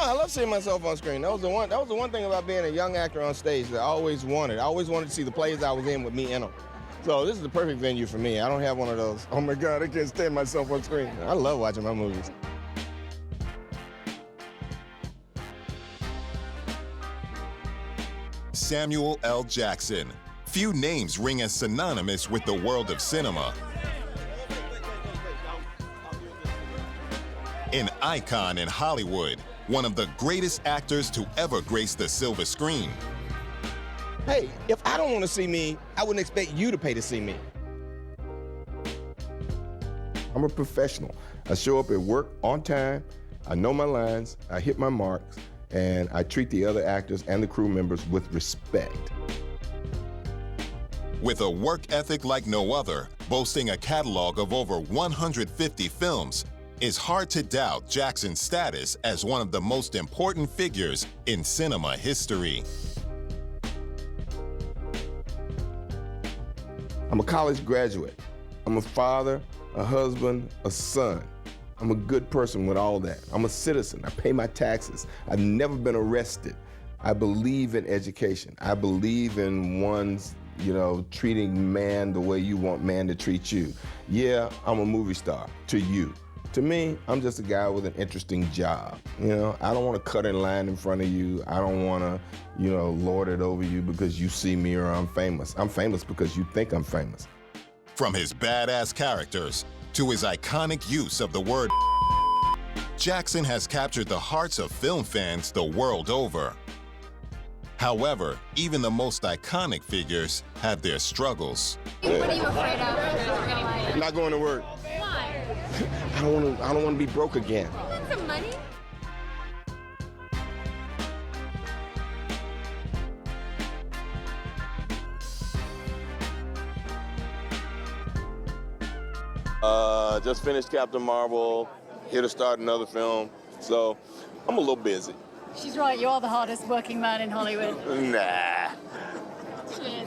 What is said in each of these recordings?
I love seeing myself on screen. That was the one thing about being a young actor on stage that I always wanted. I always wanted to see the plays I was in with me in them. So this is the perfect venue for me. I don't have one of those, oh my God, I can't stand myself on screen. I love watching my movies. Samuel L. Jackson. Few names ring as synonymous with the world of cinema. An icon in Hollywood, one of the greatest actors to ever grace the silver screen. Hey, if I don't want to see me, I wouldn't expect you to pay to see me. I'm a professional. I show up at work on time, I know my lines, I hit my marks, and I treat the other actors and the crew members with respect. With a work ethic like no other, boasting a catalog of over 150 films, it's hard to doubt Jackson's status as one of the most important figures in cinema history. I'm a college graduate. I'm a father, a husband, a son. I'm a good person with all that. I'm a citizen. I pay my taxes. I've never been arrested. I believe in education. I believe in one's, treating man the way you want man to treat you. Yeah, I'm a movie star to you. To me, I'm just a guy with an interesting job. I don't want to cut in line in front of you. I don't want to, lord it over you because you see me or I'm famous. I'm famous because you think I'm famous. From his badass characters to his iconic use of the word, Jackson has captured the hearts of film fans the world over. However, even the most iconic figures have their struggles. What are you afraid of? Not going to work. Why? I don't want to be broke again. You want some money? Just finished Captain Marvel, here to start another film, so I'm a little busy. She's right, you are the hardest working man in Hollywood. Nah.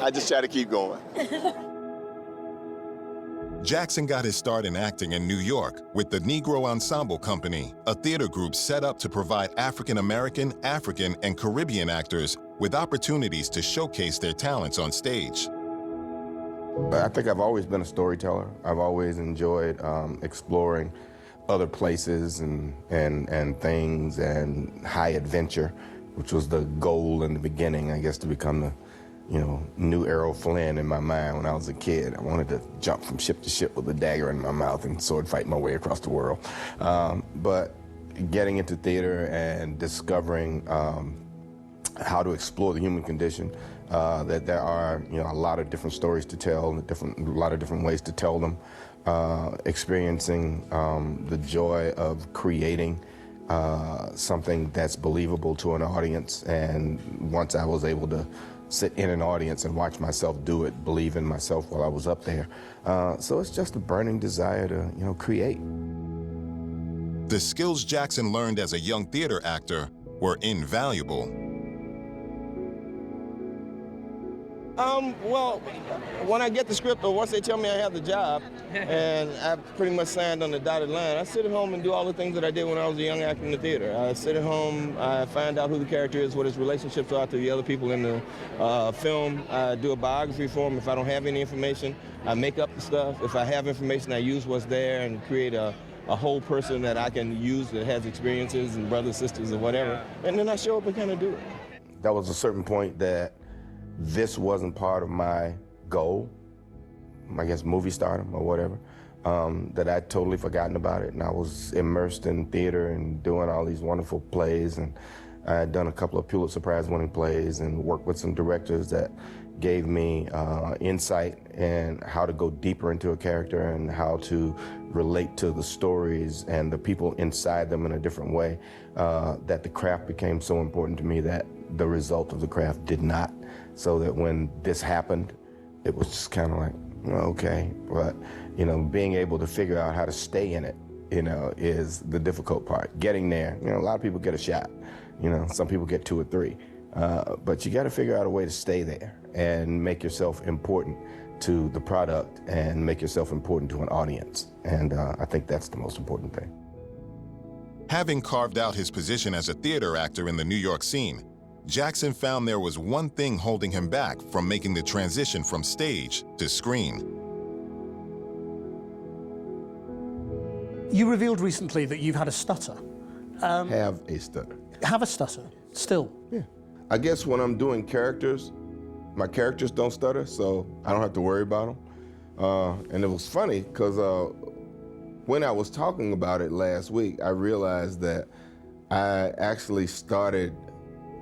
I just try to keep going. Jackson got his start in acting in New York with the Negro Ensemble Company, a theater group set up to provide African American, African, and Caribbean actors with opportunities to showcase their talents on stage. I think I've always been a storyteller. I've always enjoyed exploring other places and things and high adventure, which was the goal in the beginning, I guess, to become the new Errol Flynn in my mind when I was a kid. I wanted to jump from ship to ship with a dagger in my mouth and sword fight my way across the world. But getting into theater and discovering how to explore the human condition, that there are a lot of different stories to tell, a lot of different ways to tell them, experiencing the joy of creating something that's believable to an audience. And once I was able to sit in an audience and watch myself do it, believe in myself while I was up there. So it's just a burning desire to, create. The skills Jackson learned as a young theater actor were invaluable. Well, when I get the script, or once they tell me I have the job, and I pretty much signed on the dotted line, I sit at home and do all the things that I did when I was a young actor in the theater. I sit at home, I find out who the character is, what his relationships are to the other people in the film. I do a biography for him. If I don't have any information, I make up the stuff. If I have information, I use what's there and create a whole person that I can use that has experiences and brothers, sisters, or whatever. And then I show up and kind of do it. That was a certain point that this wasn't part of my goal, I guess movie stardom or whatever, that I'd totally forgotten about it. And I was immersed in theater and doing all these wonderful plays. And I had done a couple of Pulitzer Prize winning plays and worked with some directors that gave me insight in how to go deeper into a character and how to relate to the stories and the people inside them in a different way, that the craft became so important to me that the result of the craft did not. So that when this happened, it was just kind of like, okay. But, being able to figure out how to stay in it, is the difficult part. Getting there, a lot of people get a shot. Some people get 2 or 3. But you got to figure out a way to stay there and make yourself important to the product and make yourself important to an audience. And I think that's the most important thing. Having carved out his position as a theater actor in the New York scene, Jackson found there was one thing holding him back from making the transition from stage to screen. You revealed recently that you've had a stutter. Have a stutter. Have a stutter, still? Yeah. I guess when I'm doing characters, my characters don't stutter, so I don't have to worry about them. And it was funny, because when I was talking about it last week, I realized that I actually started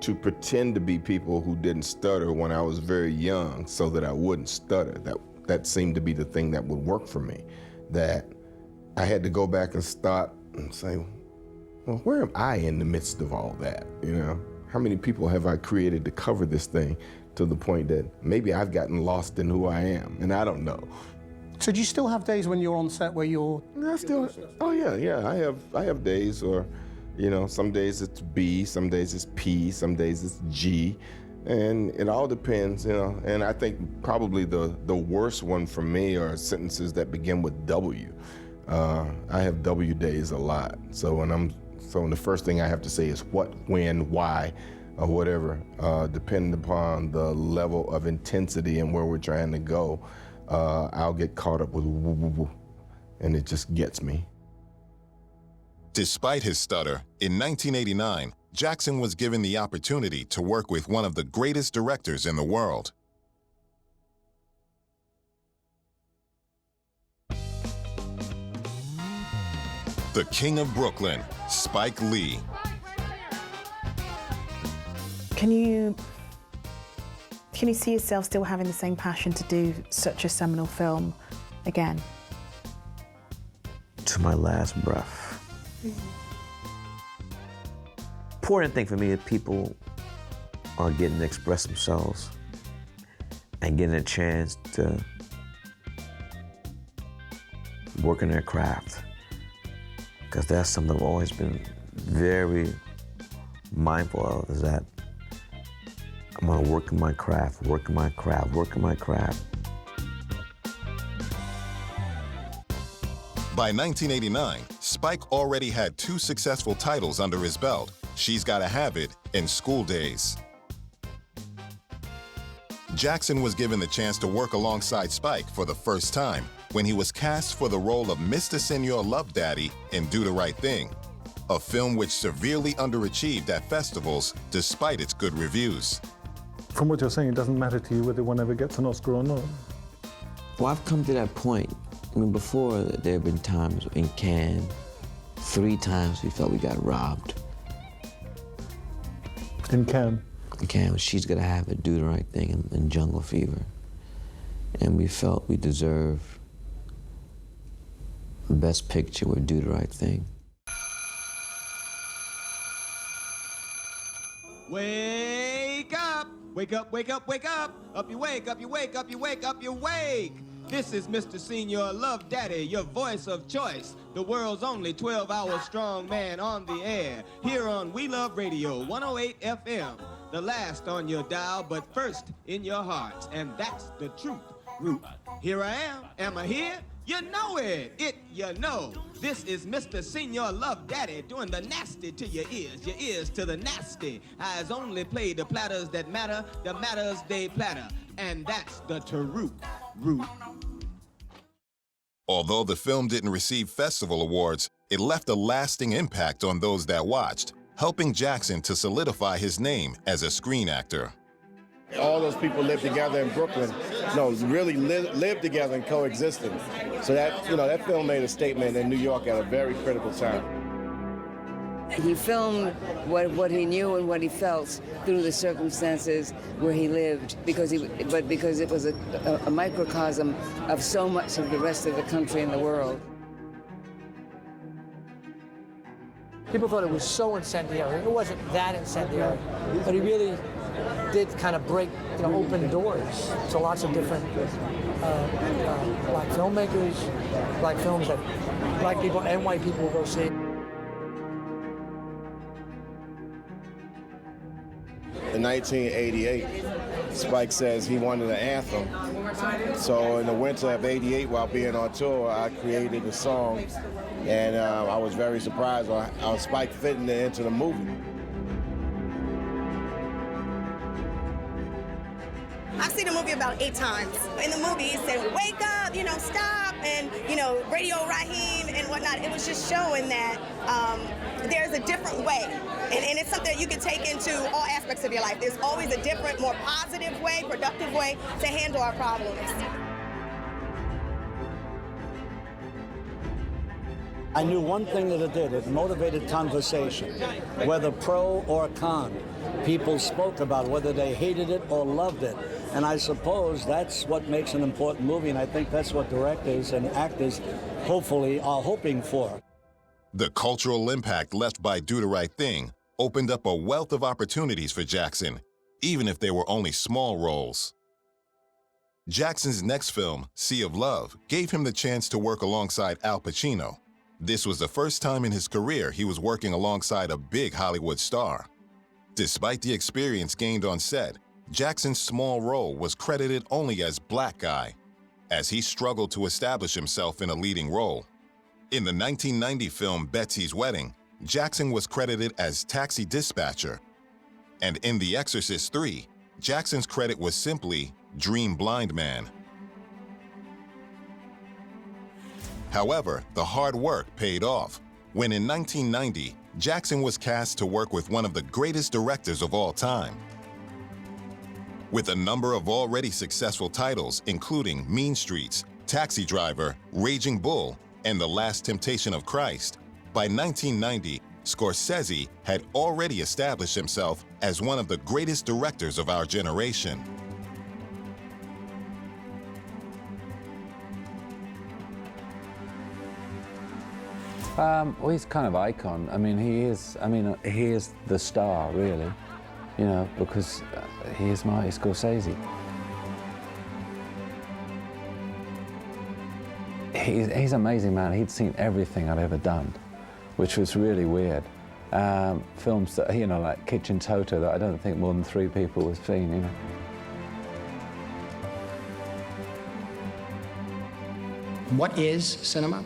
to pretend to be people who didn't stutter when I was very young so that I wouldn't stutter. That seemed to be the thing that would work for me, that I had to go back and stop and say, well, where am I in the midst of all that, you know? How many people have I created to cover this thing to the point that maybe I've gotten lost in who I am, and I don't know. So do you still have days when you're on set where you're... Oh yeah, I have days, or, you know, some days it's B, some days it's P, some days it's G, and it all depends, you know. And I think probably the worst one for me are sentences that begin with W. I have W days a lot, so when the first thing I have to say is what, when, why, or whatever, depending upon the level of intensity and where we're trying to go, I'll get caught up with woo, woo, woo, and it just gets me. Despite his stutter, in 1989, Jackson was given the opportunity to work with one of the greatest directors in the world. The King of Brooklyn, Spike Lee. Can you see yourself still having the same passion to do such a seminal film again? To my last breath. Important thing for me is people are getting to express themselves and getting a chance to work in their craft. Because that's something I've always been very mindful of, is that I'm gonna work in my craft, work in my craft, work in my craft. By 1989, Spike already had 2 successful titles under his belt, She's Gotta Have It and School Days. Jackson was given the chance to work alongside Spike for the first time when he was cast for the role of Mr. Senor Love Daddy in Do the Right Thing, a film which severely underachieved at festivals despite its good reviews. From what you're saying, it doesn't matter to you whether one ever gets an Oscar or not. Well, I've come to that point. I mean, before, there have been times in Cannes, 3 times we felt we got robbed. In Cannes? In Cannes, She's Gotta Have It, Do the Right Thing, and Jungle Fever. And we felt we deserved Best Picture with Do the Right Thing. Wake up! Wake up, wake up, wake up! Up you wake, up you wake, up you wake, up you wake! This is Mr. Senior Love Daddy, your voice of choice, the world's only 12-hour strong man on the air, here on We Love Radio 108 FM, the last on your dial, but first in your hearts, and that's the truth. Root. Here I am I here? You know it, you know. This is Mr. Senior Love Daddy doing the nasty to your ears to the nasty. Eyes only play the platters that matter, the matters they platter. And that's the root. Although the film didn't receive festival awards, it left a lasting impact on those that watched, helping Jackson to solidify his name as a screen actor. All those people lived together in Brooklyn, really lived together and coexisted. So that, that film made a statement in New York at a very critical time. He filmed what he knew and what he felt through the circumstances where he lived, because it was a microcosm of so much of the rest of the country and the world. People thought it was so incendiary. It wasn't that incendiary, but he really did kind of break, open doors to lots of different black filmmakers, black films that black people and white people will go see. In 1988, Spike says he wanted an anthem. So in the winter of '88, while being on tour, I created a song and I was very surprised on Spike fitting it into the movie. I've seen the movie about 8 times. In the movie, he said, wake up, stop, and, Radio Raheem and whatnot. It was just showing that there's a different way. And it's something that you can take into all aspects of your life. There's always a different, more positive way, productive way to handle our problems. I knew one thing that it did. It motivated conversation, whether pro or con. People spoke about whether they hated it or loved it. And I suppose that's what makes an important movie, and I think that's what directors and actors hopefully are hoping for. The cultural impact left by Do the Right Thing opened up a wealth of opportunities for Jackson, even if they were only small roles. Jackson's next film, Sea of Love, gave him the chance to work alongside Al Pacino. This was the first time in his career he was working alongside a big Hollywood star. Despite the experience gained on set, Jackson's small role was credited only as Black Guy, as he struggled to establish himself in a leading role. In the 1990 film Betsy's Wedding, Jackson was credited as Taxi Dispatcher. And in The Exorcist III, Jackson's credit was simply Dream Blind Man. However, the hard work paid off when in 1990, Jackson was cast to work with one of the greatest directors of all time. With a number of already successful titles, including Mean Streets, Taxi Driver, Raging Bull, and The Last Temptation of Christ, by 1990, Scorsese had already established himself as one of the greatest directors of our generation. Well, he's kind of icon. He is the star, really, because he is Marty Scorsese. He's an amazing man. He'd seen everything I'd ever done, which was really weird. Films that, like Kitchen Toto, that I don't think more than 3 people have seen, What is cinema?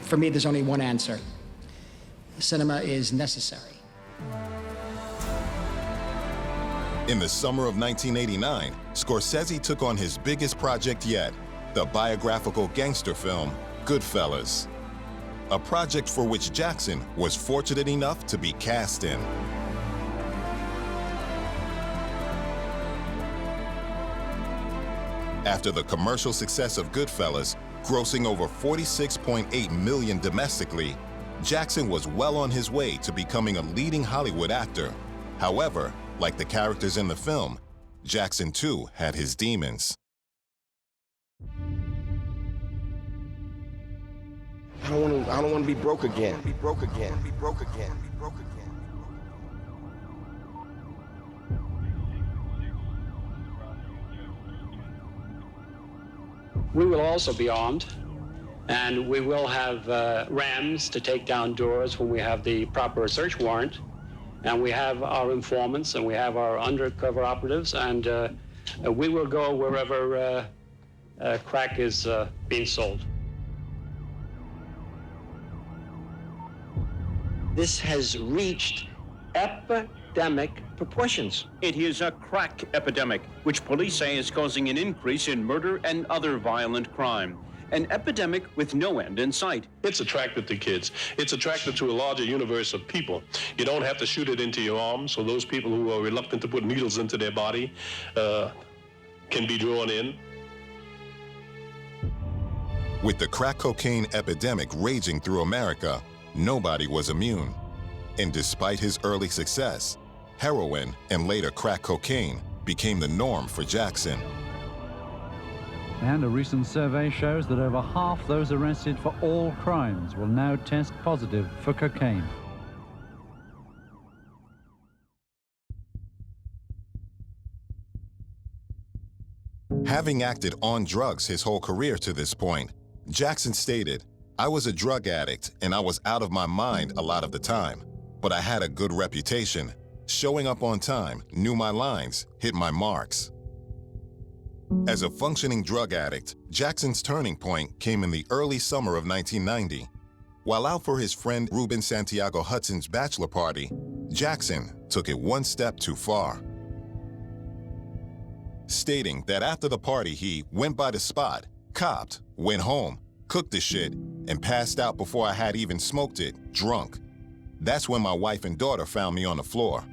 For me, there's only one answer. Cinema is necessary. In the summer of 1989, Scorsese took on his biggest project yet, the biographical gangster film, Goodfellas. A project for which Jackson was fortunate enough to be cast in. After the commercial success of Goodfellas, grossing over $46.8 million domestically, Jackson was well on his way to becoming a leading Hollywood actor. However, like the characters in the film, Jackson too had his demons. I don't want to be broke again. We will also be armed, and we will have rams to take down doors when we have the proper search warrant, and we have our informants, and we have our undercover operatives, and we will go wherever crack is being sold. This has reached epidemic proportions. It is a crack epidemic, which police say is causing an increase in murder and other violent crime. An epidemic with no end in sight. It's attractive to kids. It's attractive to a larger universe of people. You don't have to shoot it into your arm, so those people who are reluctant to put needles into their body can be drawn in. With the crack cocaine epidemic raging through America, nobody was immune. And despite his early success, heroin and later crack cocaine became the norm for Jackson. And a recent survey shows that over half those arrested for all crimes will now test positive for cocaine. Having acted on drugs his whole career to this point, Jackson stated, "I was a drug addict and I was out of my mind a lot of the time, but I had a good reputation. Showing up on time, knew my lines, hit my marks." As a functioning drug addict, Jackson's turning point came in the early summer of 1990. While out for his friend Ruben Santiago Hudson's bachelor party, Jackson took it one step too far. Stating that after the party he went by the spot, copped, went home, cooked the shit, and passed out before I had even smoked it, drunk. That's when my wife and daughter found me on the floor.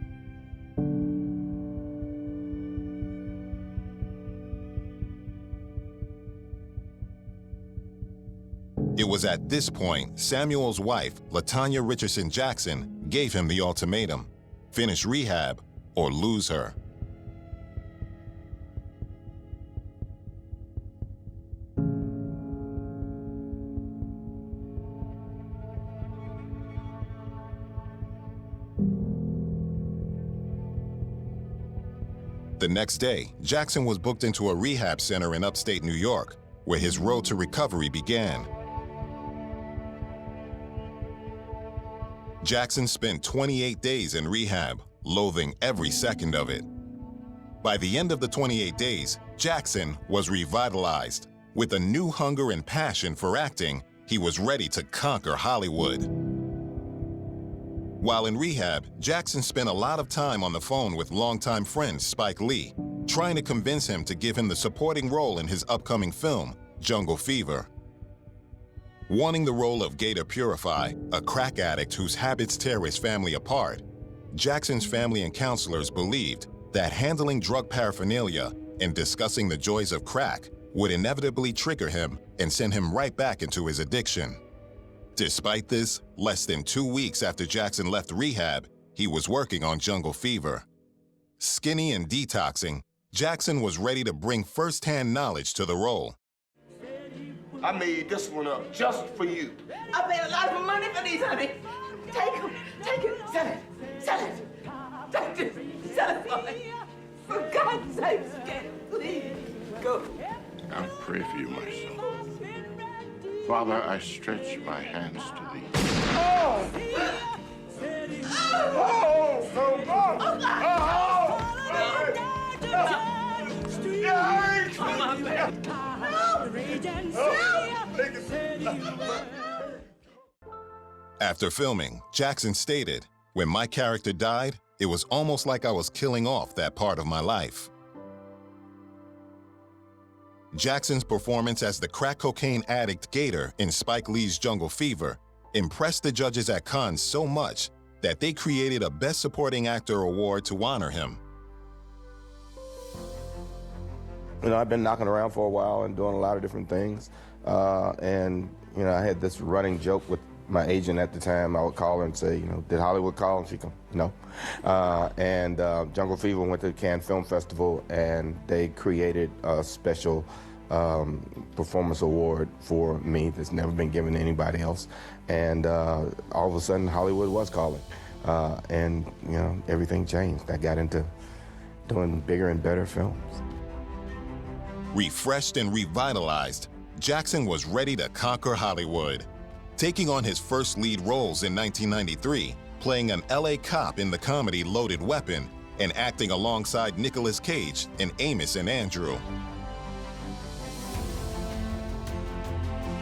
It was at this point Samuel's wife, LaTanya Richardson Jackson, gave him the ultimatum: finish rehab or lose her. The next day, Jackson was booked into a rehab center in upstate New York, where his road to recovery began. Jackson spent 28 days in rehab, loathing every second of it. By the end of the 28 days, Jackson was revitalized. With a new hunger and passion for acting, he was ready to conquer Hollywood. While in rehab, Jackson spent a lot of time on the phone with longtime friend Spike Lee, trying to convince him to give him the supporting role in his upcoming film, Jungle Fever. Wanting the role of Gator Purify, a crack addict whose habits tear his family apart, Jackson's family and counselors believed that handling drug paraphernalia and discussing the joys of crack would inevitably trigger him and send him right back into his addiction. Despite this, less than 2 weeks after Jackson left rehab, he was working on Jungle Fever. Skinny and detoxing, Jackson was ready to bring first-hand knowledge to the role. I made this one up just for you. I paid a lot of money for these, honey. Take them. Take it. Sell it. Sell it. Take it. Sell it for me. For God's sake, Skip, please go. I'll pray for you, my son. Father, I stretch my hands to thee. Oh! After filming, Jackson stated, "When my character died, it was almost like I was killing off that part of my life." Jackson's performance as the crack cocaine addict Gator in Spike Lee's Jungle Fever impressed the judges at Cannes so much that they created a Best Supporting Actor award to honor him. You know, I've been knocking around for a while and doing a lot of different things. And, you know, I had this running joke with my agent at the time. I would call her and say, you know, did Hollywood call? And she'd go, no. Jungle Fever went to the Cannes Film Festival, and they created a special performance award for me that's never been given to anybody else. And all of a sudden, Hollywood was calling. And, you know, everything changed. I got into doing bigger and better films. Refreshed and revitalized, Jackson was ready to conquer Hollywood. Taking on his first lead roles in 1993, playing an LA cop in the comedy Loaded Weapon, and acting alongside Nicolas Cage in Amos and Andrew.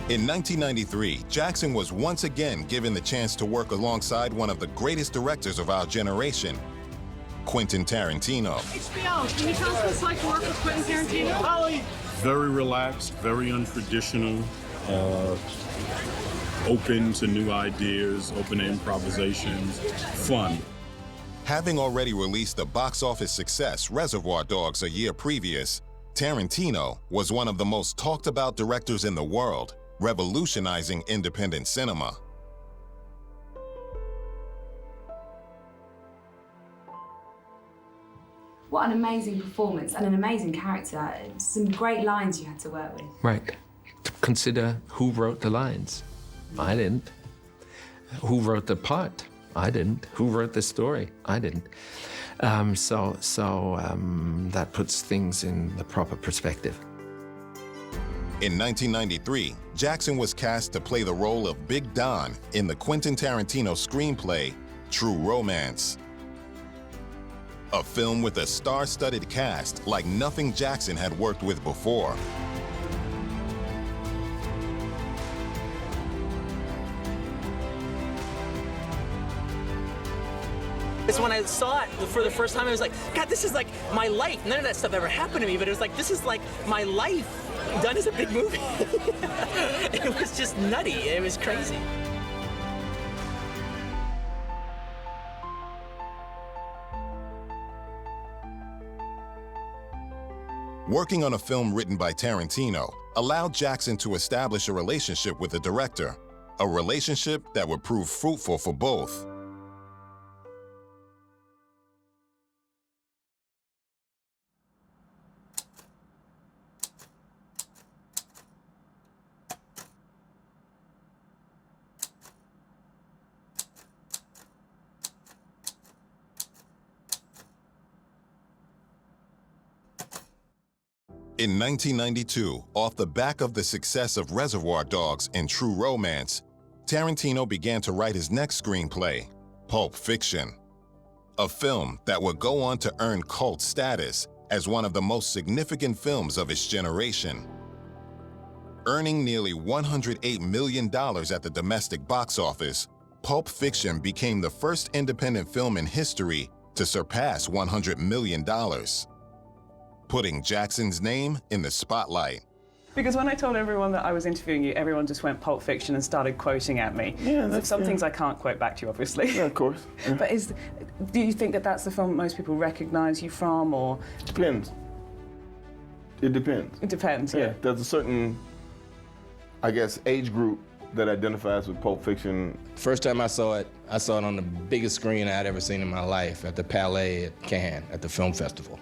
In 1993, Jackson was once again given the chance to work alongside one of the greatest directors of our generation, Quentin Tarantino. HBO, can you tell us what it's like to work with Quentin Tarantino? Very relaxed, very untraditional, open to new ideas, open to improvisations, fun. Having already released the box office success Reservoir Dogs a year previous, Tarantino was one of the most talked about directors in the world, revolutionizing independent cinema. What an amazing performance and an amazing character. Some great lines you had to work with. Right. Consider who wrote the lines. I didn't. Who wrote the part? I didn't. Who wrote the story? I didn't. So that puts things in the proper perspective. In 1993, Jackson was cast to play the role of Big Don in the Quentin Tarantino screenplay, True Romance. a film with a star-studded cast like nothing Jackson had worked with before. It's when I saw it for the first time, I was like, God, this is like my life. None of that stuff ever happened to me, but it was like, this is like my life done as a big movie. It was just nutty. It was crazy. Working on a film written by Tarantino allowed Jackson to establish a relationship with the director, a relationship that would prove fruitful for both. In 1992, off the back of the success of Reservoir Dogs and True Romance, Tarantino began to write his next screenplay, Pulp Fiction, a film that would go on to earn cult status as one of the most significant films of its generation. Earning nearly $108 million at the domestic box office, Pulp Fiction became the first independent film in history to surpass $100 million. Putting Jackson's name in the spotlight. Because when I told everyone that I was interviewing you, everyone just went Pulp Fiction and started quoting at me. Yeah, that's some things I can't quote back to you, obviously. Yeah, of course. Yeah. But do you think that that's the film most people recognise you from, or? Depends. It depends. It depends, yeah. There's a certain, I guess, age group that identifies with Pulp Fiction. First time I saw it on the biggest screen I'd ever seen in my life at the Palais at Cannes at the film festival.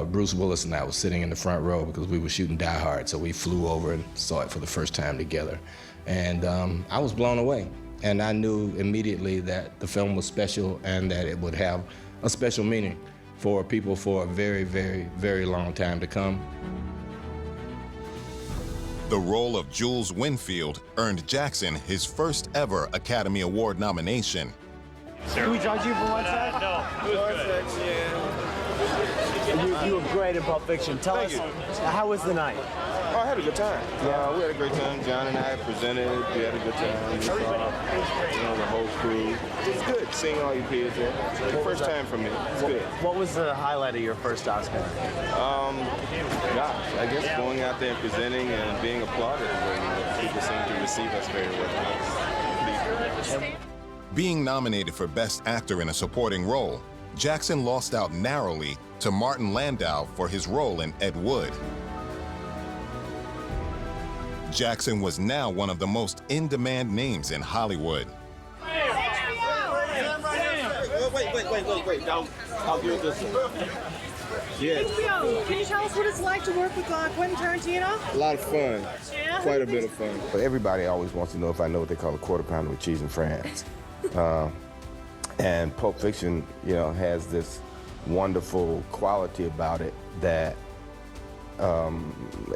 Bruce Willis and I was sitting in the front row because we were shooting Die Hard, so we flew over and saw it for the first time together. And I was blown away. And I knew immediately that the film was special and that it would have a special meaning for people for a very, very, very long time to come. The role of Jules Winfield earned Jackson his first ever Academy Award nomination. Can we judge you for one sec? No, it was good. You were great in Pulp Fiction. Tell us, how was the night? Oh, I had a good time. We had a great time. John and I presented. We had a good time. We saw, the whole crew. It's good seeing all you kids there. First time for me. It's good. What was the highlight of your first Oscar? Gosh, I guess going out there and presenting and being applauded. People seem to receive us very well. Being nominated for Best Actor in a Supporting Role, Jackson lost out narrowly to Martin Landau for his role in Ed Wood. Jackson was now one of the most in-demand names in Hollywood. Wait. I'll do this. Yes. HBO, can you tell us what it's like to work with Quentin Tarantino? A lot of fun. Yeah? Quite a bit of fun. But everybody always wants to know if I know what they call a quarter pounder with cheese and France. And Pulp Fiction, has this wonderful quality about it that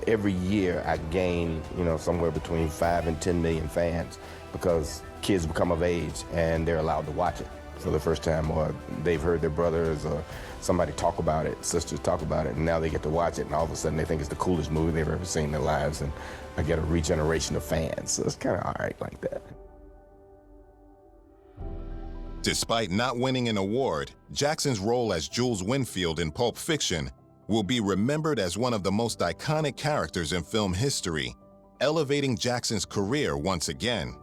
every year I gain, somewhere between 5 and 10 million fans because kids become of age and they're allowed to watch it for the first time, or they've heard their brothers or somebody talk about it, sisters talk about it, and now they get to watch it, and all of a sudden they think it's the coolest movie they've ever seen in their lives, and I get a regeneration of fans, so it's kind of all right like that. Despite not winning an award, Jackson's role as Jules Winfield in Pulp Fiction will be remembered as one of the most iconic characters in film history, elevating Jackson's career once again.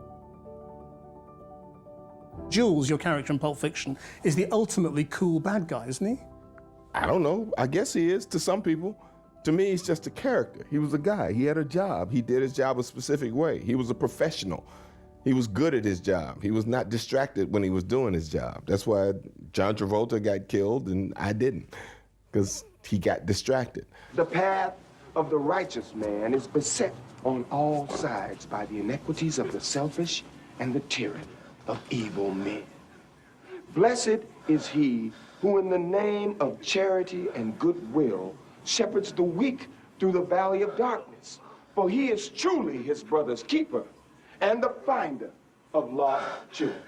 Jules, your character in Pulp Fiction, is the ultimately cool bad guy, isn't he? I don't know. I guess he is to some people. To me, he's just a character. He was a guy. He had a job. He did his job a specific way. He was a professional. He was good at his job. He was not distracted when he was doing his job. That's why John Travolta got killed and I didn't, because he got distracted. The path of the righteous man is beset on all sides by the inequities of the selfish and the tyranny of evil men. Blessed is he who in the name of charity and goodwill shepherds the weak through the valley of darkness, for he is truly his brother's keeper and the finder of lost children.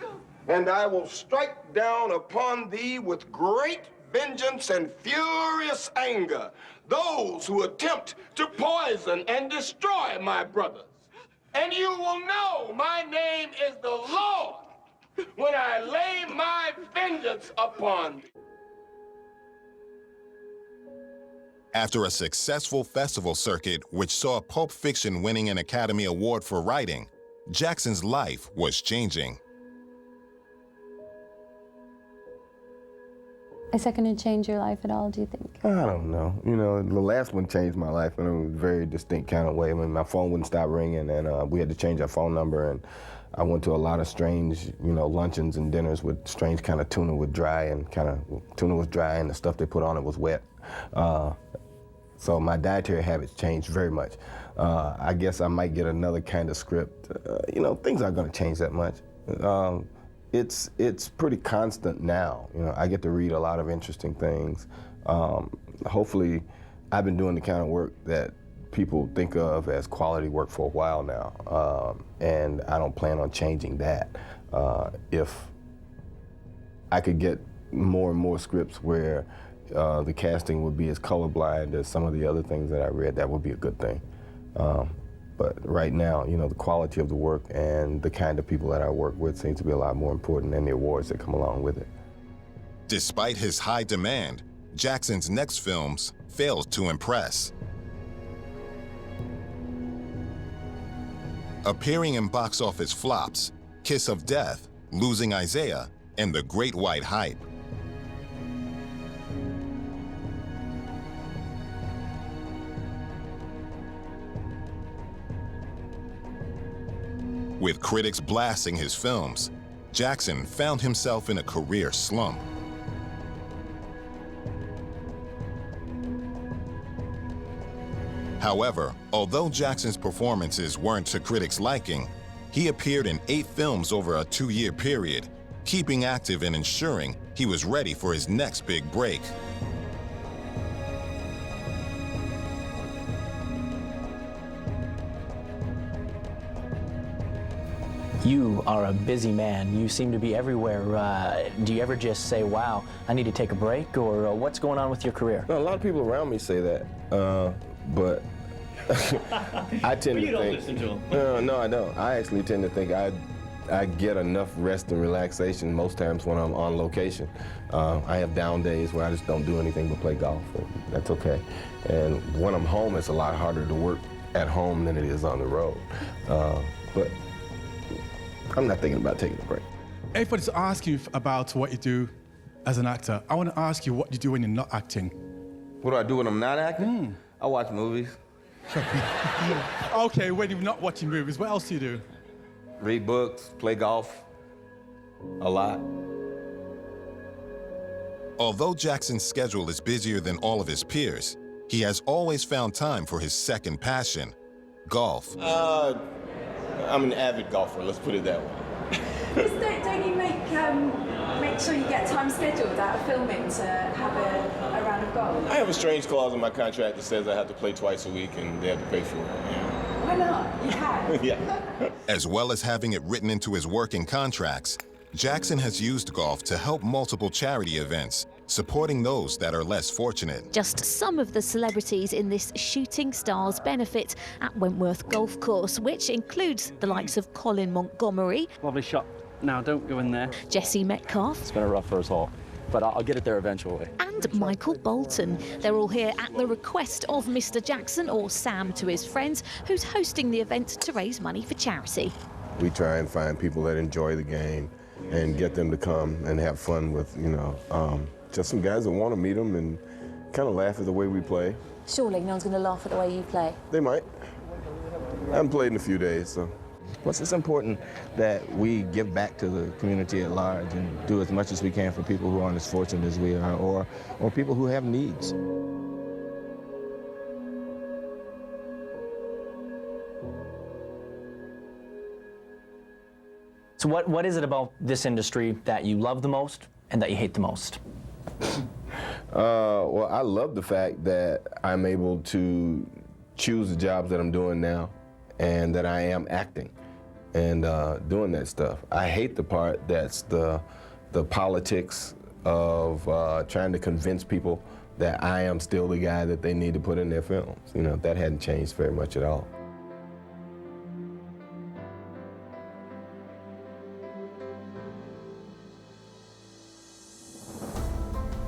And I will strike down upon thee with great vengeance and furious anger those who attempt to poison and destroy my brothers. And you will know my name is the Lord when I lay my vengeance upon thee. After a successful festival circuit, which saw Pulp Fiction winning an Academy Award for writing, Jackson's life was changing. Is that going to change your life at all, do you think? I don't know. You know, the last one changed my life in a very distinct kind of way. I mean, my phone wouldn't stop ringing, and we had to change our phone number, and I went to a lot of strange, you know, luncheons and dinners with strange kind of tuna was dry, and the stuff they put on it was wet. So my dietary habits changed very much. I guess I might get another kind of script. You know, things aren't going to change that much. It's pretty constant now. You know, I get to read a lot of interesting things. Hopefully, I've been doing the kind of work that people think of as quality work for a while now, and I don't plan on changing that. If I could get more and more scripts where the casting would be as colorblind as some of the other things that I read, that would be a good thing. But right now, you know, the quality of the work and the kind of people that I work with seems to be a lot more important than the awards that come along with it. Despite his high demand, Jackson's next films failed to impress. Appearing in box office flops, Kiss of Death, Losing Isaiah, and The Great White Hype. With critics blasting his films, Jackson found himself in a career slump. However, although Jackson's performances weren't to critics' liking, he appeared in 8 films over a 2-year period, keeping active and ensuring he was ready for his next big break. You are a busy man. You seem to be everywhere. Do you ever just say, wow, I need to take a break? Or what's going on with your career? No, a lot of people around me say that, but I tend to think... You don't listen to them. No, I don't. I actually tend to think I get enough rest and relaxation most times when I'm on location. I have down days where I just don't do anything but play golf, and that's okay. And when I'm home, it's a lot harder to work at home than it is on the road. But I'm not thinking about taking a break. Everybody's asking you about what you do as an actor. I want to ask you what you do when you're not acting. What do I do when I'm not acting? I watch movies. Okay, when you're not watching movies, what else do you do? Read books, play golf, a lot. Although Jackson's schedule is busier than all of his peers, he has always found time for his second passion, golf. I'm an avid golfer, let's put it that way. Don't you make sure you get time scheduled out of filming to have a round of golf? I have a strange clause in my contract that says I have to play twice a week and they have to pay for it. Why not? You have. Yeah. As well as having it written into his working contracts, Jackson has used golf to help multiple charity events, supporting those that are less fortunate. Just some of the celebrities in this Shooting Stars benefit at Wentworth Golf Course, which includes the likes of Colin Montgomery. Lovely shot. Now, don't go in there. Jesse Metcalf. It's been a rough first hole, but I'll get it there eventually. And Michael Bolton. They're all here at the request of Mr. Jackson, or Sam to his friends, who's hosting the event to raise money for charity. We try and find people that enjoy the game and get them to come and have fun with, just some guys that want to meet them and kind of laugh at the way we play. Surely no one's going to laugh at the way you play. They might. I haven't played in a few days, so. Plus, it's important that we give back to the community at large and do as much as we can for people who aren't as fortunate as we are, or people who have needs. So what is it about this industry that you love the most and that you hate the most? Well, I love the fact that I'm able to choose the jobs that I'm doing now and that I am acting and doing that stuff. I hate the part that's the politics of trying to convince people that I am still the guy that they need to put in their films. You know, that hadn't changed very much at all.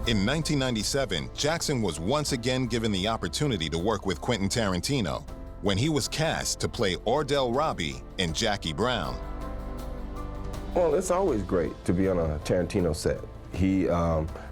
In 1997, Jackson was once again given the opportunity to work with Quentin Tarantino when he was cast to play Ordell Robbie in Jackie Brown. Well, it's always great to be on a Tarantino set. He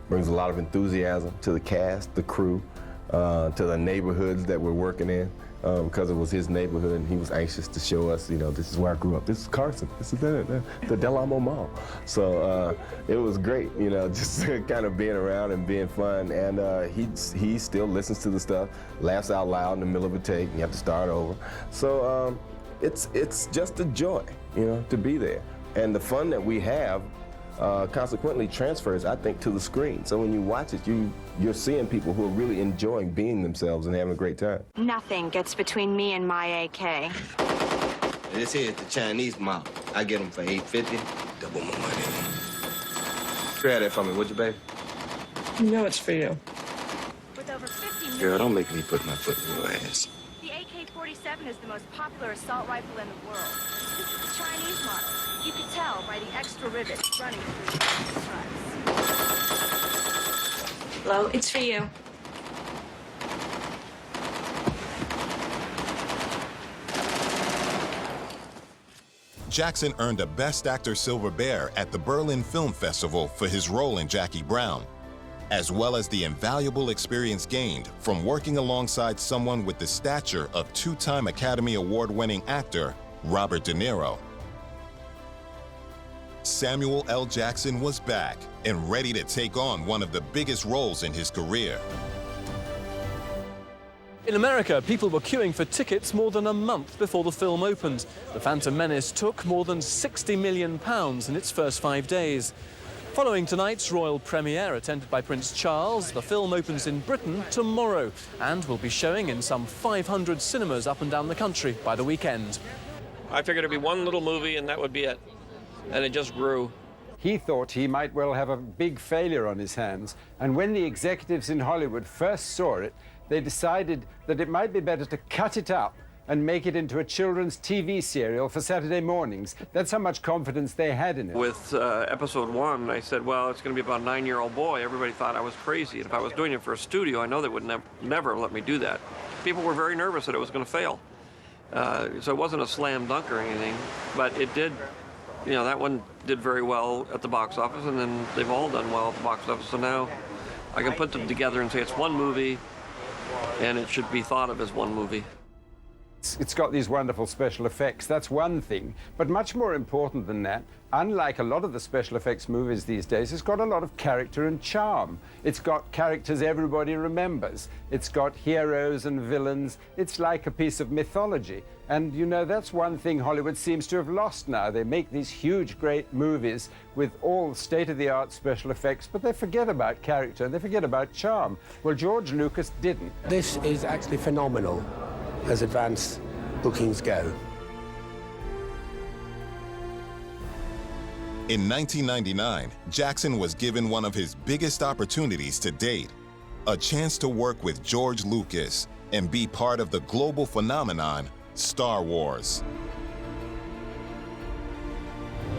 brings a lot of enthusiasm to the cast, the crew, to the neighborhoods that we're working in, because it was his neighborhood, and he was anxious to show us, you know, this is where I grew up. This is Carson. This is the Del Amo Mall. So it was great, you know, just kind of being around and being fun. And he still listens to the stuff, laughs out loud in the middle of a take, and you have to start over. So it's just a joy, you know, to be there. And the fun that we have consequently transfers, I think, to the screen. So when you watch it, you're seeing people who are really enjoying being themselves and having a great time. Nothing gets between me and my AK. This here is the Chinese model. I get them for $8.50. Double my money. Try that for me, would you, baby? You know it's for you. With over 50 Girl, don't make me put my foot in your ass. The AK-47 is the most popular assault rifle in the world. This is the Chinese model. You can tell by the extra rivets running through the struts. Hello, it's for you. Jackson earned a Best Actor Silver Bear at the Berlin Film Festival for his role in Jackie Brown, as well as the invaluable experience gained from working alongside someone with the stature of two-time Academy Award-winning actor Robert De Niro. Samuel L. Jackson was back and ready to take on one of the biggest roles in his career. In America, people were queuing for tickets more than a month before the film opened. The Phantom Menace took more than £60 million in its first 5 days. Following tonight's royal premiere, attended by Prince Charles, the film opens in Britain tomorrow and will be showing in some 500 cinemas up and down the country by the weekend. I figured it'd be one little movie and that would be it. And it just grew. He thought he might well have a big failure on his hands. And when the executives in Hollywood first saw it, they decided that it might be better to cut it up and make it into a children's TV serial for Saturday mornings. That's how much confidence they had in it. With episode 1, I said, well, it's going to be about a 9-year-old boy. Everybody thought I was crazy. And if I was doing it for a studio, I know they would never let me do that. People were very nervous that it was going to fail. So it wasn't a slam dunk or anything, but it did. You know, that one did very well at the box office, and then they've all done well at the box office. So now I can put them together and say it's one movie, and it should be thought of as one movie. It's got these wonderful special effects. That's one thing. But much more important than that, unlike a lot of the special effects movies these days, it's got a lot of character and charm. It's got characters everybody remembers. It's got heroes and villains. It's like a piece of mythology. And, you know, that's one thing Hollywood seems to have lost now. They make these huge, great movies with all state-of-the-art special effects, but they forget about character, they forget about charm. Well, George Lucas didn't. This is actually phenomenal as advance bookings go. In 1999, Jackson was given one of his biggest opportunities to date, a chance to work with George Lucas and be part of the global phenomenon, Star Wars.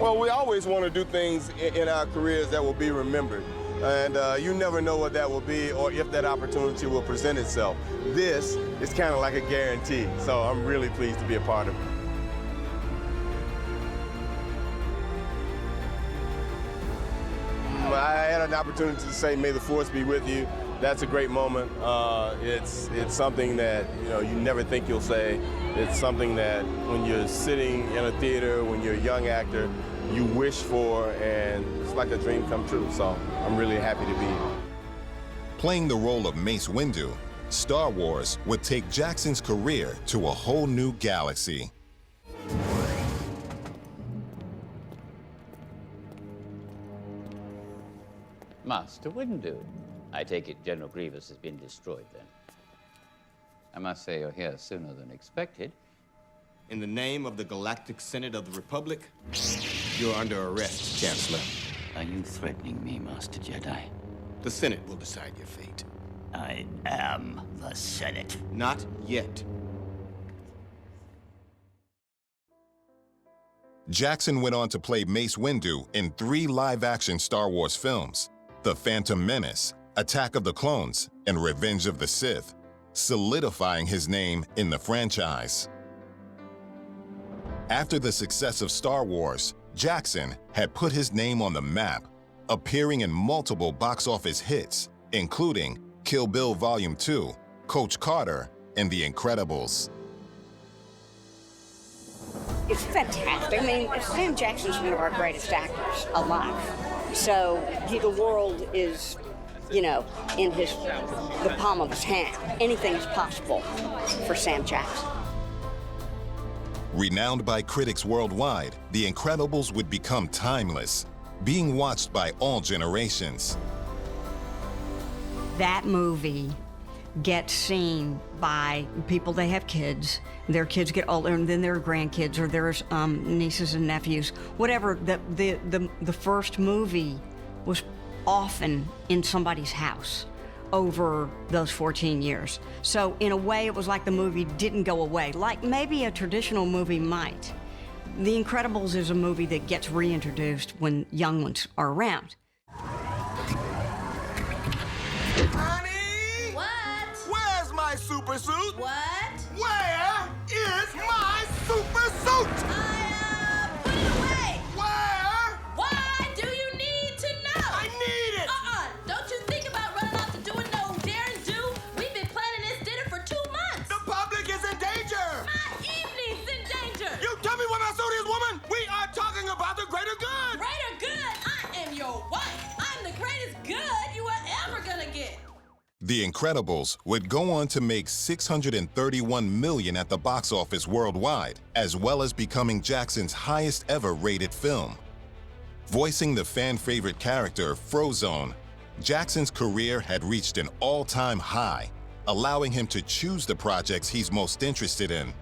Well, we always want to do things in our careers that will be remembered. And you never know what that will be or if that opportunity will present itself. This is kind of like a guarantee, so I'm really pleased to be a part of it. I had an opportunity to say, may the force be with you. That's a great moment. It's something that, you know, you never think you'll say. It's something that when you're sitting in a theater, when you're a young actor, you wish for, and it's like a dream come true. So I'm really happy to be here. Playing the role of Mace Windu, Star Wars would take Jackson's career to a whole new galaxy. Master Windu. I take it General Grievous has been destroyed then. I must say you're here sooner than expected. In the name of the Galactic Senate of the Republic, you're under arrest, Chancellor. Are you threatening me, Master Jedi? The Senate will decide your fate. I am the Senate. Not yet. Jackson went on to play Mace Windu in 3 live-action Star Wars films, The Phantom Menace, Attack of the Clones, and Revenge of the Sith, solidifying his name in the franchise. After the success of Star Wars, Jackson had put his name on the map, appearing in multiple box office hits, including Kill Bill Volume 2, Coach Carter, and The Incredibles. It's fantastic. I mean, Sam Jackson's one of our greatest actors alive. So the world is, you know, in the palm of his hand. Anything is possible for Sam Jackson. Renowned by critics worldwide, The Incredibles would become timeless, being watched by all generations. That movie gets seen by people that have kids. Their kids get older, and then their grandkids, or their nieces and nephews, whatever. The first movie was often in somebody's house over those 14 years. So in a way, it was like the movie didn't go away, like maybe a traditional movie might. The Incredibles is a movie that gets reintroduced when young ones are around. Honey! What? Where's my super suit? What? Where is my super suit? Put it away! Where? Why do you need to know? I need it! Don't you think about running off to doing no daring do? We've been planning this dinner for 2 months. The public is in danger! My evening's in danger! You tell me what my suit is, woman! We are talking about the greater good! Greater good? I am your wife. I'm the greatest good you are ever gonna get. The Incredibles would go on to make $631 million at the box office worldwide, as well as becoming Jackson's highest ever rated film. Voicing the fan-favorite character, Frozone, Jackson's career had reached an all-time high, allowing him to choose the projects he's most interested in.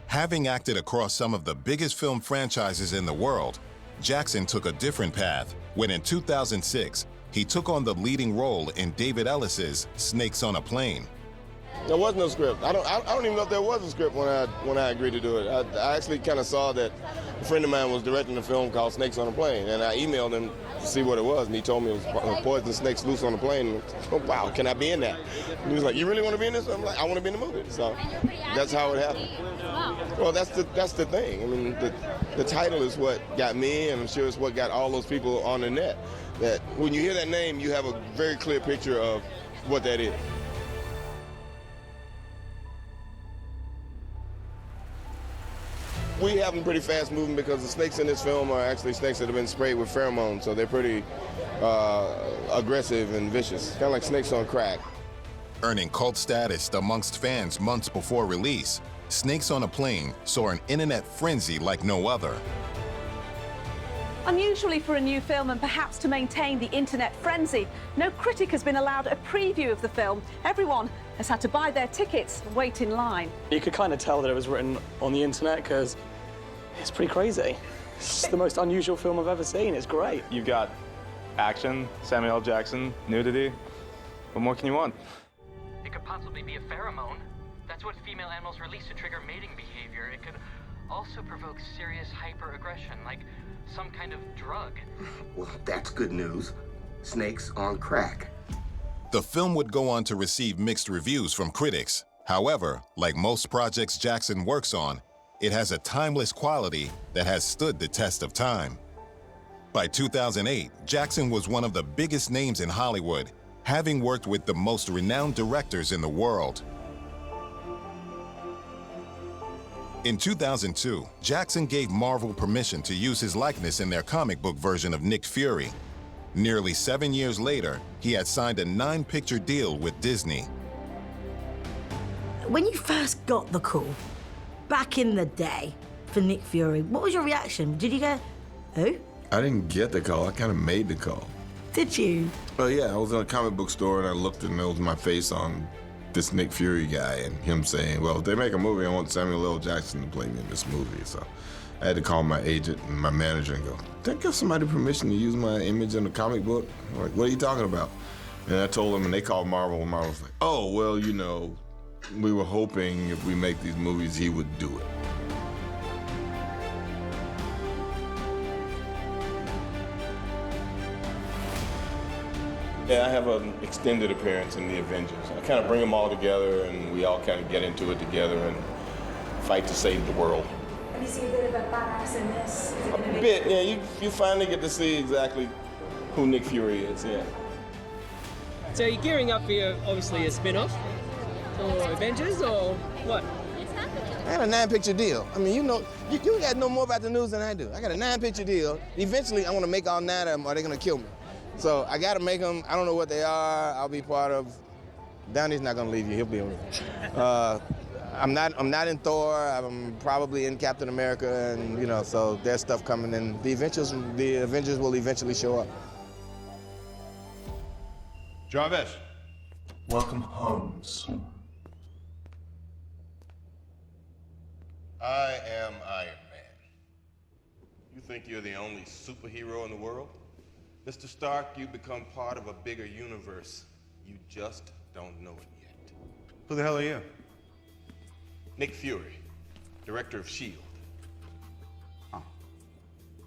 Having acted across some of the biggest film franchises in the world, Jackson took a different path when in 2006, he took on the leading role in David Ellis's Snakes on a Plane. There was no script. I don't even know if there was a script when I agreed to do it. I actually kind of saw that a friend of mine was directing a film called Snakes on a Plane, and I emailed him to see what it was, and he told me it was poisonous snakes loose on a plane. Oh, wow, can I be in that? And he was like, you really want to be in this? I'm like, I want to be in the movie. So that's how it happened. Well, that's the thing. I mean, the title is what got me, and I'm sure it's what got all those people on the net. That when you hear that name, you have a very clear picture of what that is. We have them pretty fast moving because the snakes in this film are actually snakes that have been sprayed with pheromones, so they're pretty aggressive and vicious, kind of like snakes on crack. Earning cult status amongst fans months before release, Snakes on a Plane saw an internet frenzy like no other. Unusually for a new film, and perhaps to maintain the internet frenzy, no critic has been allowed a preview of the film. Everyone has had to buy their tickets and wait in line. You could kind of tell that it was written on the internet because it's pretty crazy. It's the most unusual film I've ever seen. It's great. You've got action, Samuel L. Jackson, nudity. What more can you want? It could possibly be a pheromone. That's what female animals release to trigger mating behavior. It could also provoke serious hyper-aggression, like some kind of drug. Well, that's good news. Snakes on crack. The film would go on to receive mixed reviews from critics. However, like most projects Jackson works on, it has a timeless quality that has stood the test of time. By 2008, Jackson was one of the biggest names in Hollywood, having worked with the most renowned directors in the world. In 2002, Jackson gave Marvel permission to use his likeness in their comic book version of Nick Fury. Nearly 7 years later, he had signed a 9-picture deal with Disney. When you first got the call, back in the day, for Nick Fury, what was your reaction? Did you go, who? I didn't get the call, I kind of made the call. Did you? Well, yeah, I was in a comic book store and I looked and there was my face on this Nick Fury guy and him saying, well, if they make a movie, I want Samuel L. Jackson to play me in this movie. So I had to call my agent and my manager and go, did I give somebody permission to use my image in a comic book? Like, what are you talking about? And I told them, and they called Marvel, and Marvel was like, oh, well, you know, we were hoping if we make these movies, he would do it. Yeah, I have an extended appearance in the Avengers. I kind of bring them all together, and we all kind of get into it together and fight to save the world. Have you seen a bit of a badass in this? Is it gonna be- A bit, yeah. You finally get to see exactly who Nick Fury is, yeah. So you're gearing up for obviously a spin-off, or Avengers, or what? I got a 9-picture deal. I mean, you know, you got to know more about the news than I do. I got a 9-picture deal. Eventually, I want to make all 9 of them, or they're gonna kill me. So I got to make them. I don't know what they are. I'll be part of. Downey's not gonna leave you. He'll be on. I'm not in Thor. I'm probably in Captain America, and you know, so there's stuff coming. And the Avengers will eventually show up. Jarvis. Welcome, Holmes. I am Iron Man. You think you're the only superhero in the world? Mr. Stark, you become part of a bigger universe. You just don't know it yet. Who the hell are you? Nick Fury, director of S.H.I.E.L.D.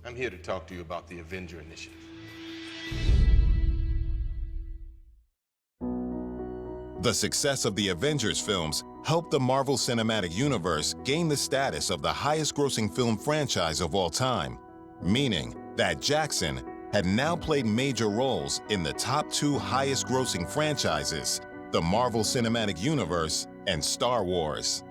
I'm here to talk to you about the Avenger Initiative. The success of the Avengers films helped the Marvel Cinematic Universe gain the status of the highest-grossing film franchise of all time, meaning that Jackson had now played major roles in the top 2 highest-grossing franchises, the Marvel Cinematic Universe and Star Wars.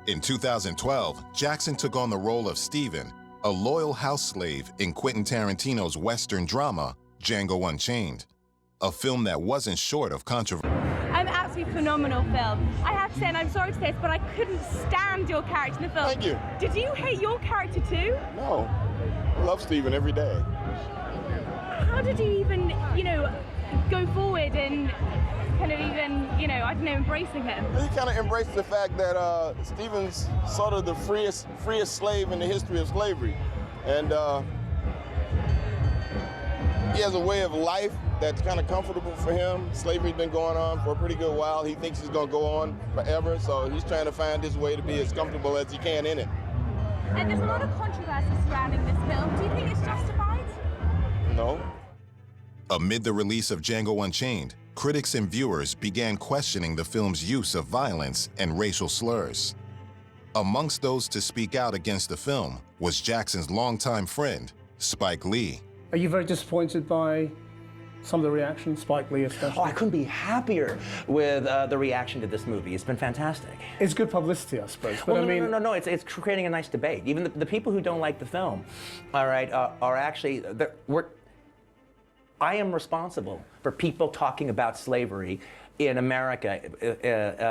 In 2012, Jackson took on the role of Steven, a loyal house slave in Quentin Tarantino's Western drama, Django Unchained, a film that wasn't short of controversy. An absolutely phenomenal film. I have to say, and I'm sorry to say this, but I couldn't stand your character in the film. Thank you. Did you hate your character too? No, I love Steven every day. How did you even, you know, go forward and kind of even, you know, I don't know, embracing him? He kind of embraced the fact that Steven's sort of the freest slave in the history of slavery. And he has a way of life that's kind of comfortable for him. Slavery's been going on for a pretty good while. He thinks he's going to go on forever, so he's trying to find his way to be as comfortable as he can in it. And there's a lot of controversy surrounding this film. Do you think it's justified? No. Amid the release of Django Unchained, critics and viewers began questioning the film's use of violence and racial slurs. Amongst those to speak out against the film was Jackson's longtime friend, Spike Lee. Are you very disappointed by some of the reactions, Spike Lee especially? Oh, I couldn't be happier with the reaction to this movie. It's been fantastic. It's good publicity, I suppose. But Well, I mean, no, it's creating a nice debate. Even the people who don't like the film, all right, are actually, I am responsible for people talking about slavery in America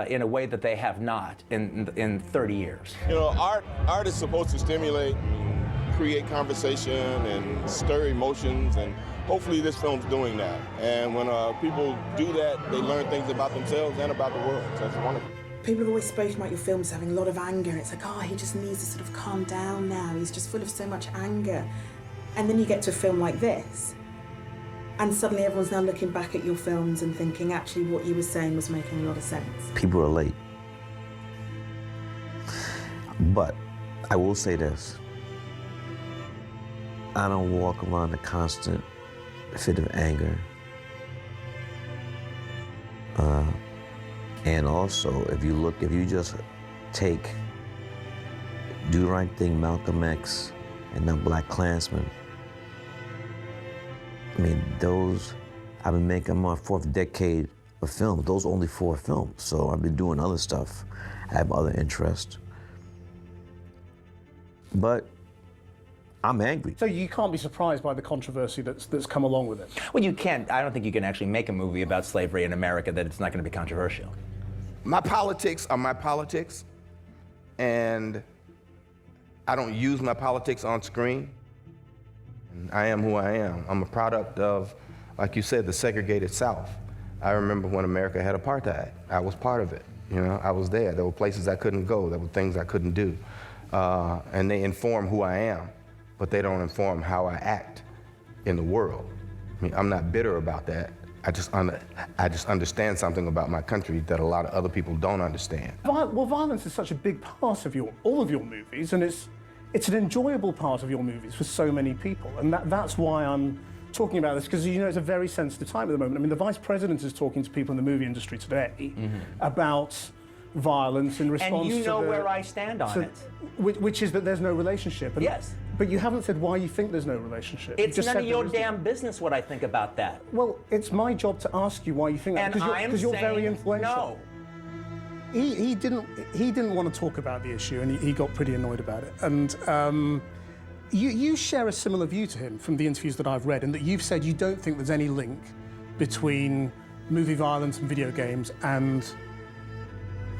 in a way that they have not in 30 years. You know, art is supposed to stimulate and create conversation and stir emotions, and hopefully this film's doing that. And when people do that, they learn things about themselves and about the world. So that's wonderful. People have always spoken about your films having a lot of anger, and it's like, oh, he just needs to sort of calm down now. He's just full of so much anger. And then you get to a film like this, and suddenly everyone's now looking back at your films and thinking, actually, what you were saying was making a lot of sense. People relate. But I will say this. I don't walk around a constant fit of anger. And also, if you just take Do the Right Thing, Malcolm X, and the Black Klansman, I mean, those, I've been making my 4th decade of film. Those are only 4 films, so I've been doing other stuff. I have other interests. But I'm angry. So you can't be surprised by the controversy that's come along with it? Well, you can't. I don't think you can actually make a movie about slavery in America that it's not going to be controversial. My politics are my politics, and I don't use my politics on screen. I am who I am. I'm a product of, like you said, the segregated South. I remember when America had apartheid. I was part of it. You know, I was there. There were places I couldn't go. There were things I couldn't do. and they inform who I am, but they don't inform how I act in the world. I mean, I'm not bitter about that. I just understand something about my country that a lot of other people don't understand. Well, violence is such a big part of all of your movies, and it's an enjoyable part of your movies for so many people, and that's why I'm talking about this, because you know it's a very sensitive time at the moment. I mean, the Vice President is talking to people in the movie industry today about violence in response to And you know where I stand on it. Which is that there's no relationship. And, yes. But you haven't said why you think there's no relationship. It's just none of your there damn business what I think about that. Well, it's my job to ask you why you think that, because you're very influential. No. He didn't want to talk about the issue, and he got pretty annoyed about it. And you share a similar view to him from the interviews that I've read, in that you've said you don't think there's any link between movie violence and video games and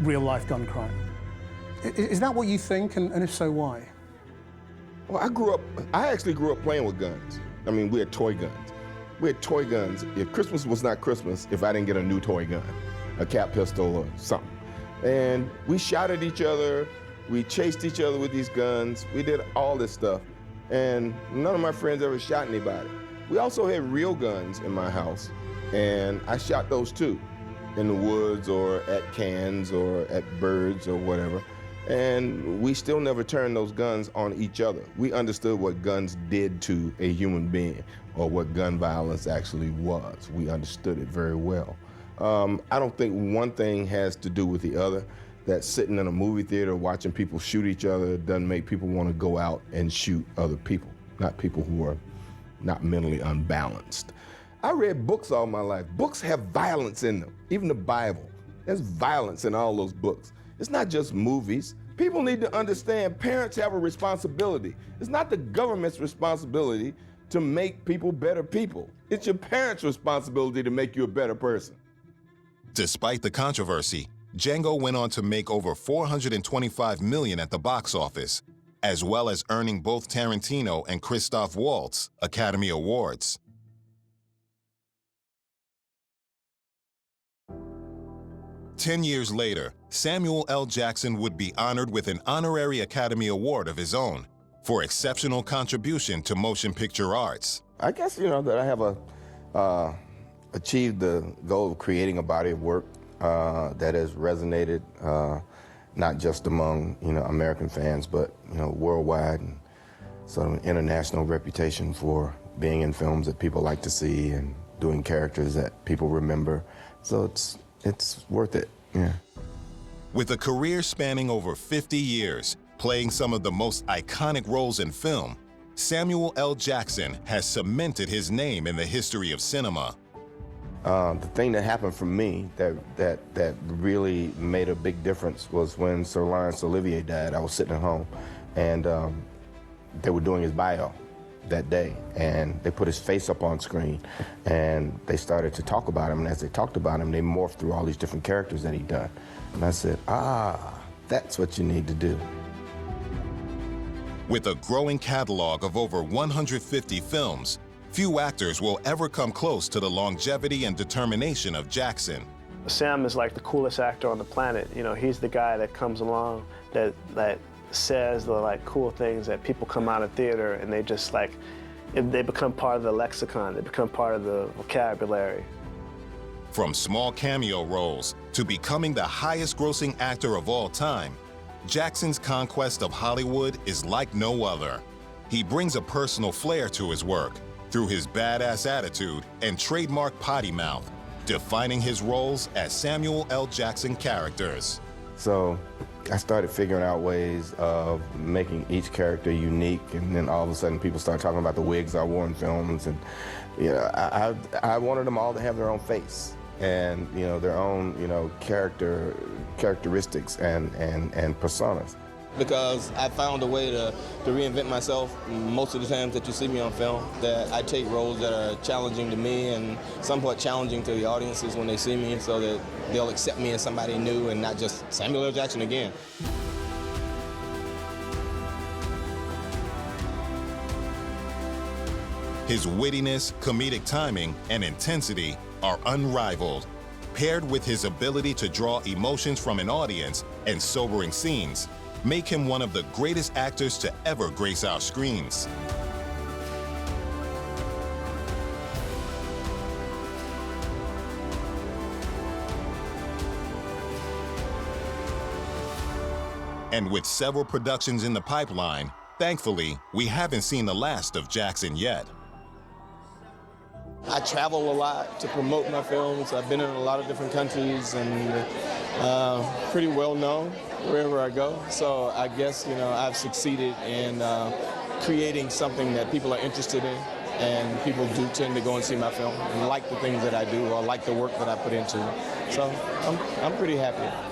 real-life gun crime. Is that what you think, and if so, why? Well, I actually grew up playing with guns. I mean, we had toy guns. We had toy guns. If Christmas was not Christmas, if I didn't get a new toy gun, a cap pistol or something. And we shot at each other, we chased each other with these guns, we did all this stuff. And none of my friends ever shot anybody. We also had real guns in my house, and I shot those too, in the woods or at cans or at birds or whatever. And we still never turned those guns on each other. We understood what guns did to a human being, or what gun violence actually was. We understood it very well. I don't think one thing has to do with the other. That sitting in a movie theater watching people shoot each other doesn't make people want to go out and shoot other people, not people who are not mentally unbalanced. I read books all my life. Books have violence in them, even the Bible. There's violence in all those books. It's not just movies. People need to understand parents have a responsibility. It's not the government's responsibility to make people better people. It's your parents' responsibility to make you a better person. Despite the controversy, Django went on to make over $425 million at the box office, as well as earning both Tarantino and Christoph Waltz Academy Awards. Ten years later, Samuel L. Jackson would be honored with an honorary Academy Award of his own for exceptional contribution to motion picture arts. I guess, that I have achieved the goal of creating a body of work that has resonated not just among American fans, but worldwide, and sort of an international reputation for being in films that people like to see and doing characters that people remember. So it's worth it. Yeah. With a career spanning over 50 years, playing some of the most iconic roles in film, Samuel L. Jackson has cemented his name in the history of cinema. The thing that happened for me that really made a big difference was when Sir Laurence Olivier died. I was sitting at home, and they were doing his bio that day, and they put his face up on screen, and they started to talk about him, and as they talked about him, they morphed through all these different characters that he'd done. And I said, that's what you need to do. With a growing catalog of over 150 films, few actors will ever come close to the longevity and determination of Jackson. Sam is like the coolest actor on the planet. He's the guy that comes along that says the cool things that people come out of theater and they just they become part of the lexicon, they become part of the vocabulary. From small cameo roles to becoming the highest grossing actor of all time, Jackson's conquest of Hollywood is like no other. He brings a personal flair to his work through his badass attitude and trademark potty mouth, defining his roles as Samuel L. Jackson characters. So I started figuring out ways of making each character unique, and then all of a sudden people started talking about the wigs I wore in films, and I wanted them all to have their own face and their own characteristics and personas. Because I found a way to reinvent myself most of the times that you see me on film, that I take roles that are challenging to me and somewhat challenging to the audiences when they see me, so that they'll accept me as somebody new and not just Samuel L. Jackson again. His wittiness, comedic timing, and intensity are unrivaled. Paired with his ability to draw emotions from an audience and sobering scenes, make him one of the greatest actors to ever grace our screens. And with several productions in the pipeline, thankfully, we haven't seen the last of Jackson yet. I travel a lot to promote my films. I've been in a lot of different countries and pretty well known wherever I go. So I guess, I've succeeded in creating something that people are interested in, and people do tend to go and see my film and like the things that I do or like the work that I put into it. So I'm pretty happy.